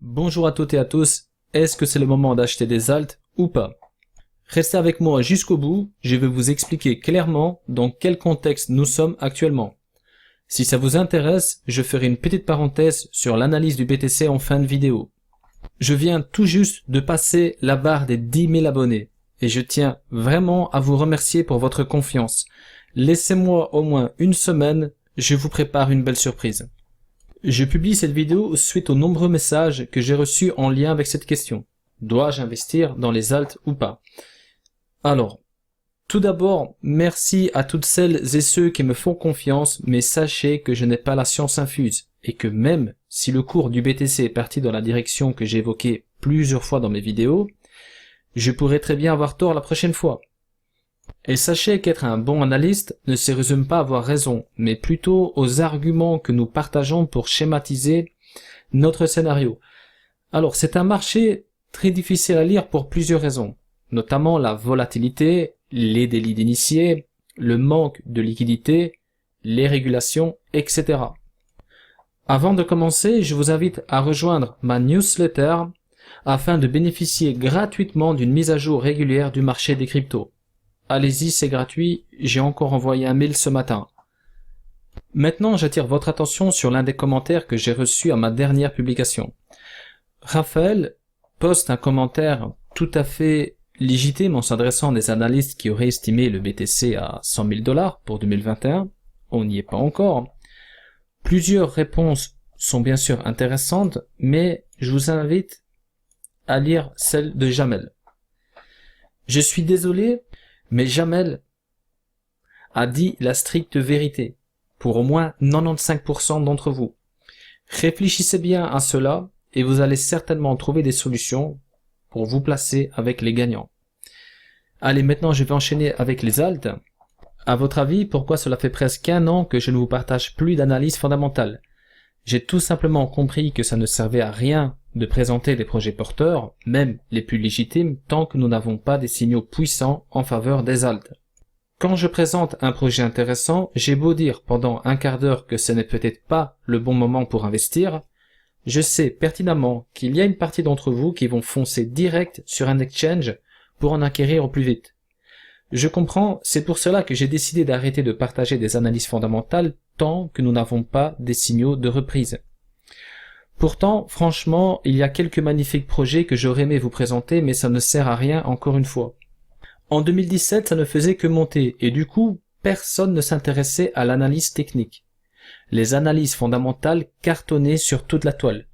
Bonjour à toutes et à tous, est-ce que c'est le moment d'acheter des alts ou pas? Restez avec moi jusqu'au bout, je vais vous expliquer clairement dans quel contexte nous sommes actuellement. Si ça vous intéresse, je ferai une petite parenthèse sur l'analyse du BTC en fin de vidéo. Je viens tout juste de passer la barre des 10 000 abonnés et je tiens vraiment à vous remercier pour votre confiance. Laissez-moi au moins une semaine, je vous prépare une belle surprise. Je publie cette vidéo suite aux nombreux messages que j'ai reçus en lien avec cette question. Dois-je investir dans les alts ou pas? Alors, tout d'abord, merci à toutes celles et ceux qui me font confiance, mais sachez que je n'ai pas la science infuse et que même si le cours du BTC est parti dans la direction que j'ai évoquée plusieurs fois dans mes vidéos, je pourrais très bien avoir tort la prochaine fois. Et sachez qu'être un bon analyste ne se résume pas à avoir raison, mais plutôt aux arguments que nous partageons pour schématiser notre scénario. Alors, c'est un marché très difficile à lire pour plusieurs raisons, notamment la volatilité, les délits d'initiés, le manque de liquidité, les régulations, etc. Avant de commencer, je vous invite à rejoindre ma newsletter afin de bénéficier gratuitement d'une mise à jour régulière du marché des cryptos. Allez-y, c'est gratuit, j'ai encore envoyé un mail ce matin. Maintenant, j'attire votre attention sur l'un des commentaires que j'ai reçus à ma dernière publication. Raphaël poste un commentaire tout à fait légitime en s'adressant à des analystes qui auraient estimé le BTC à 100 000 $ pour 2021. On n'y est pas encore. Plusieurs réponses sont bien sûr intéressantes, mais je vous invite à lire celle de Jamel. Je suis désolé, mais Jamel a dit la stricte vérité pour au moins 95% d'entre vous. Réfléchissez bien à cela et vous allez certainement trouver des solutions pour vous placer avec les gagnants. Allez, maintenant je vais enchaîner avec les alts. À votre avis, pourquoi cela fait presque un an que je ne vous partage plus d'analyse fondamentale? J'ai tout simplement compris que ça ne servait à rien de présenter des projets porteurs, même les plus légitimes, tant que nous n'avons pas des signaux puissants en faveur des alts. Quand je présente un projet intéressant, j'ai beau dire pendant un quart d'heure que ce n'est peut-être pas le bon moment pour investir, je sais pertinemment qu'il y a une partie d'entre vous qui vont foncer direct sur un exchange pour en acquérir au plus vite. Je comprends, c'est pour cela que j'ai décidé d'arrêter de partager des analyses fondamentales tant que nous n'avons pas des signaux de reprise. Pourtant, franchement, il y a quelques magnifiques projets que j'aurais aimé vous présenter, mais ça ne sert à rien encore une fois. En 2017, ça ne faisait que monter, et du coup, personne ne s'intéressait à l'analyse technique. Les analyses fondamentales cartonnaient sur toute la toile.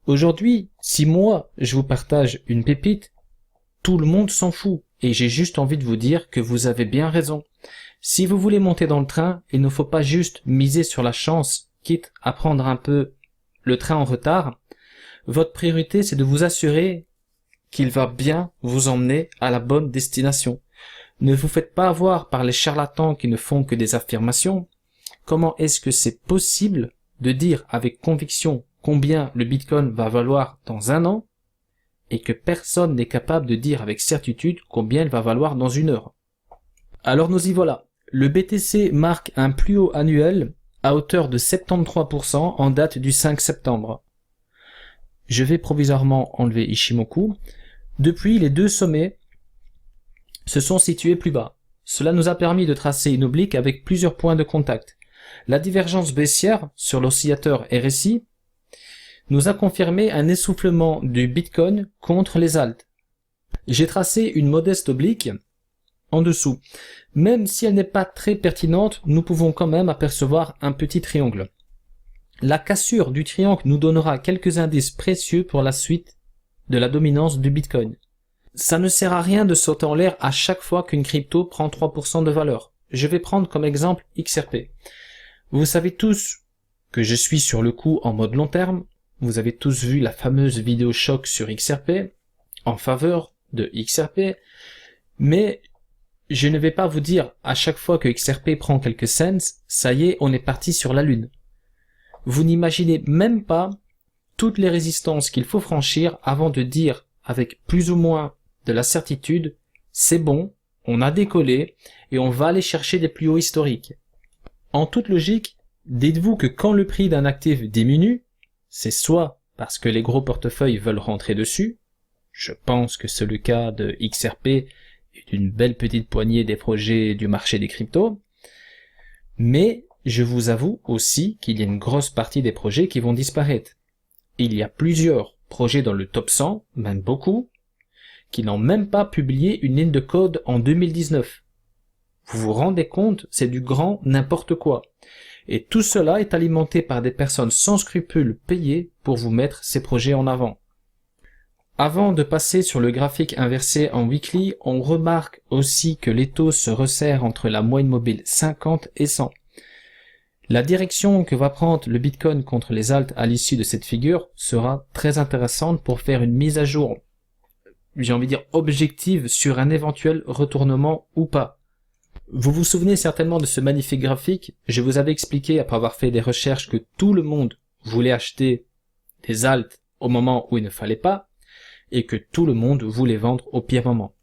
Aujourd'hui, si moi, je vous partage une pépite, tout le monde s'en fout, et j'ai juste envie de vous dire que vous avez bien raison. Si vous voulez monter dans le train, il ne faut pas juste miser sur la chance, quitte à prendre un peu le train en retard. Votre priorité, c'est de vous assurer qu'il va bien vous emmener à la bonne destination. Ne vous faites pas avoir par les charlatans qui ne font que des affirmations. Comment est-ce que c'est possible de dire avec conviction combien le Bitcoin va valoir dans un an et que personne n'est capable de dire avec certitude combien il va valoir dans une heure? Alors nous y voilà. Le BTC marque un plus haut annuel à hauteur de 73% en date du 5 septembre. Je vais provisoirement enlever Ishimoku. Depuis, les deux sommets se sont situés plus bas. Cela nous a permis de tracer une oblique avec plusieurs points de contact. La divergence baissière sur l'oscillateur RSI nous a confirmé un essoufflement du Bitcoin contre les alts. J'ai tracé une modeste oblique en dessous. Même si elle n'est pas très pertinente, nous pouvons quand même apercevoir un petit triangle. La cassure du triangle nous donnera quelques indices précieux pour la suite de la dominance du Bitcoin. Ça ne sert à rien de sauter en l'air à chaque fois qu'une crypto prend 3% de valeur. Je vais prendre comme exemple XRP. Vous savez tous que je suis sur le coup en mode long terme. Vous avez tous vu la fameuse vidéo choc sur XRP, en faveur de XRP, mais je ne vais pas vous dire à chaque fois que XRP prend quelques cents, ça y est, on est parti sur la lune. Vous n'imaginez même pas toutes les résistances qu'il faut franchir avant de dire avec plus ou moins de la certitude, c'est bon, on a décollé et on va aller chercher des plus hauts historiques. En toute logique, dites-vous que quand le prix d'un actif diminue, c'est soit parce que les gros portefeuilles veulent rentrer dessus, je pense que c'est le cas de XRP et d'une belle petite poignée des projets du marché des cryptos, mais je vous avoue aussi qu'il y a une grosse partie des projets qui vont disparaître. Il y a plusieurs projets dans le top 100, même beaucoup, qui n'ont même pas publié une ligne de code en 2019. Vous vous rendez compte, c'est du grand n'importe quoi. Et tout cela est alimenté par des personnes sans scrupules payées pour vous mettre ces projets en avant. Avant de passer sur le graphique inversé en weekly, on remarque aussi que les taux se resserrent entre la moyenne mobile 50 et 100. La direction que va prendre le Bitcoin contre les alts à l'issue de cette figure sera très intéressante pour faire une mise à jour, j'ai envie de dire objective, sur un éventuel retournement ou pas. Vous vous souvenez certainement de ce magnifique graphique, je vous avais expliqué après avoir fait des recherches que tout le monde voulait acheter des alts au moment où il ne fallait pas, et que tout le monde voulait vendre au pire moment.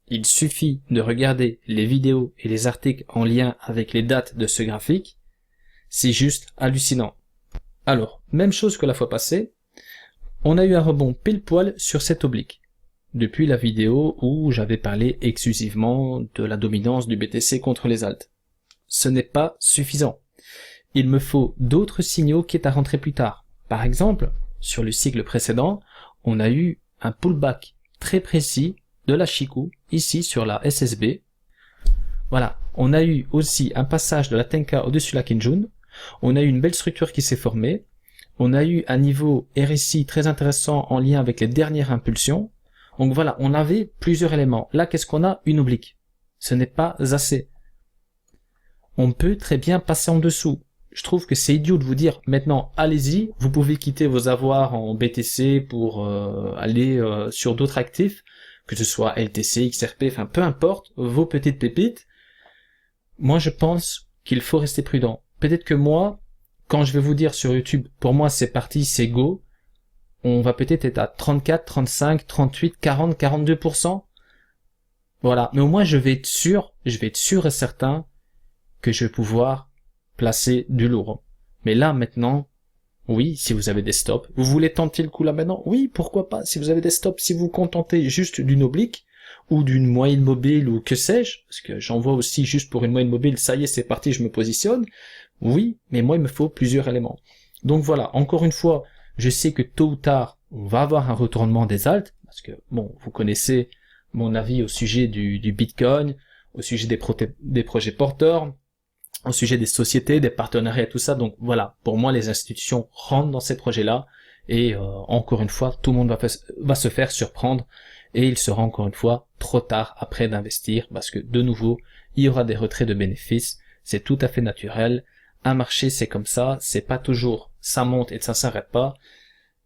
Il suffit de regarder les vidéos et les articles en lien avec les dates de ce graphique, c'est juste hallucinant. Alors, même chose que la fois passée, on a eu un rebond pile poil sur cette oblique, depuis la vidéo où j'avais parlé exclusivement de la dominance du BTC contre les alts. Ce n'est pas suffisant. Il me faut d'autres signaux qui est à rentrer plus tard. Par exemple, sur le cycle précédent, on a eu un pullback très précis de la Chikou, ici sur la SSB. Voilà, on a eu aussi un passage de la Tenka au-dessus de la Kinjun, on a eu une belle structure qui s'est formée, on a eu un niveau RSI très intéressant en lien avec les dernières impulsions. Donc voilà, on avait plusieurs éléments. Là, qu'est-ce qu'on a? Une oblique. Ce n'est pas assez. On peut très bien passer en dessous. Je trouve que c'est idiot de vous dire maintenant, allez-y, vous pouvez quitter vos avoirs en BTC pour aller sur d'autres actifs, que ce soit LTC, XRP, enfin peu importe, vos petites pépites. Moi, je pense qu'il faut rester prudent. Peut-être que moi, quand je vais vous dire sur YouTube, pour moi c'est parti, c'est go, on va peut-être être à 34, 35, 38, 40, 42%. Voilà. Mais au moins, je vais être sûr et certain que je vais pouvoir placer du lourd. Mais là, maintenant, oui, si vous avez des stops, vous voulez tenter le coup là maintenant? Oui, pourquoi pas? Si vous avez des stops, si vous vous contentez juste d'une oblique, ou d'une moyenne mobile, ou que sais-je, parce que j'en vois aussi juste pour une moyenne mobile, ça y est, c'est parti, je me positionne. Oui, mais moi, il me faut plusieurs éléments. Donc voilà, encore une fois, je sais que tôt ou tard, on va avoir un retournement des alts, parce que, bon, vous connaissez mon avis au sujet du Bitcoin, au sujet des projets porteurs, au sujet des sociétés, des partenariats, tout ça. Donc voilà, pour moi, les institutions rentrent dans ces projets-là, et encore une fois, tout le monde va se faire surprendre, et il sera encore une fois trop tard après d'investir, parce que de nouveau, il y aura des retraits de bénéfices, c'est tout à fait naturel. Un marché, c'est comme ça, c'est pas toujours ça monte et ça s'arrête pas.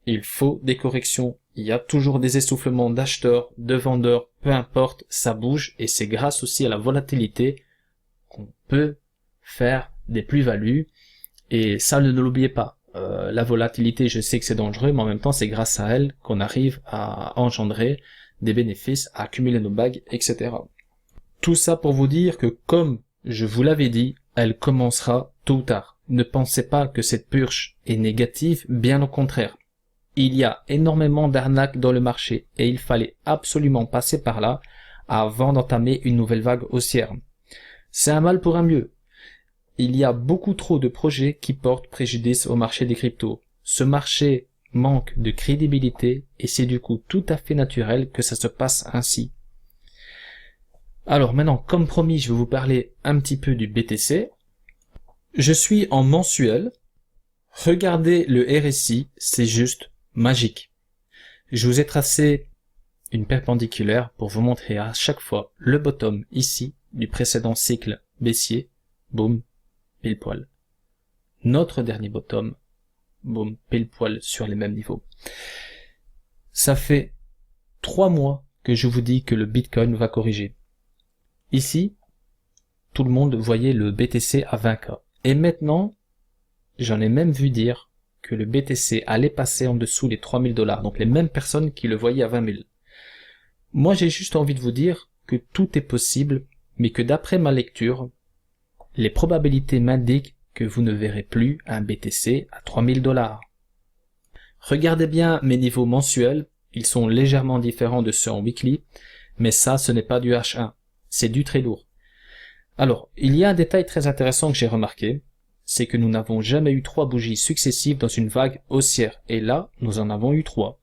Il faut des corrections. Il y a toujours des essoufflements d'acheteurs, de vendeurs, peu importe, ça bouge et c'est grâce aussi à la volatilité qu'on peut faire des plus-values. Et ça, ne l'oubliez pas. La volatilité, je sais que c'est dangereux, mais en même temps, c'est grâce à elle qu'on arrive à engendrer des bénéfices, à accumuler nos bagues, etc. Tout ça pour vous dire que, comme je vous l'avais dit, elle commencera tôt ou tard. Ne pensez pas que cette purge est négative, bien au contraire. Il y a énormément d'arnaques dans le marché et il fallait absolument passer par là avant d'entamer une nouvelle vague haussière. C'est un mal pour un mieux. Il y a beaucoup trop de projets qui portent préjudice au marché des cryptos. Ce marché manque de crédibilité et c'est du coup tout à fait naturel que ça se passe ainsi. Alors maintenant, comme promis, je vais vous parler un petit peu du BTC. Je suis en mensuel. Regardez le RSI, c'est juste magique. Je vous ai tracé une perpendiculaire pour vous montrer à chaque fois le bottom ici du précédent cycle baissier. Boum, pile poil. Notre dernier bottom. Boum, pile poil sur les mêmes niveaux. Ça fait 3 mois que je vous dis que le Bitcoin va corriger. Ici, tout le monde voyait le BTC à 20K. Et maintenant, j'en ai même vu dire que le BTC allait passer en dessous les $3000. Donc les mêmes personnes qui le voyaient à 20 000. Moi, j'ai juste envie de vous dire que tout est possible, mais que d'après ma lecture, les probabilités m'indiquent que vous ne verrez plus un BTC à 3000 $. Regardez bien mes niveaux mensuels, ils sont légèrement différents de ceux en weekly, mais ça, ce n'est pas du H1, c'est du très lourd. Alors, il y a un détail très intéressant que j'ai remarqué, c'est que nous n'avons jamais eu 3 bougies successives dans une vague haussière, et là, nous en avons eu 3.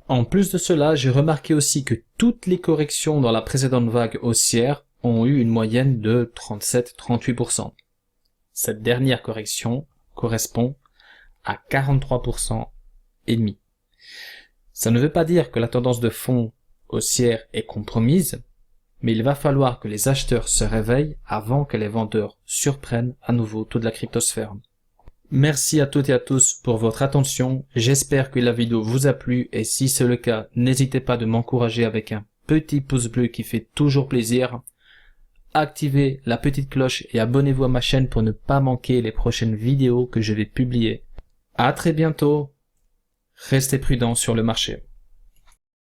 En plus de cela, j'ai remarqué aussi que toutes les corrections dans la précédente vague haussière ont eu une moyenne de 37-38%. Cette dernière correction correspond à 43% et demi. Ça ne veut pas dire que la tendance de fond haussière est compromise, mais il va falloir que les acheteurs se réveillent avant que les vendeurs surprennent à nouveau toute la cryptosphère. Merci à toutes et à tous pour votre attention, j'espère que la vidéo vous a plu et si c'est le cas, n'hésitez pas de m'encourager avec un petit pouce bleu qui fait toujours plaisir. Activez la petite cloche et abonnez-vous à ma chaîne pour ne pas manquer les prochaines vidéos que je vais publier. À très bientôt, restez prudents sur le marché.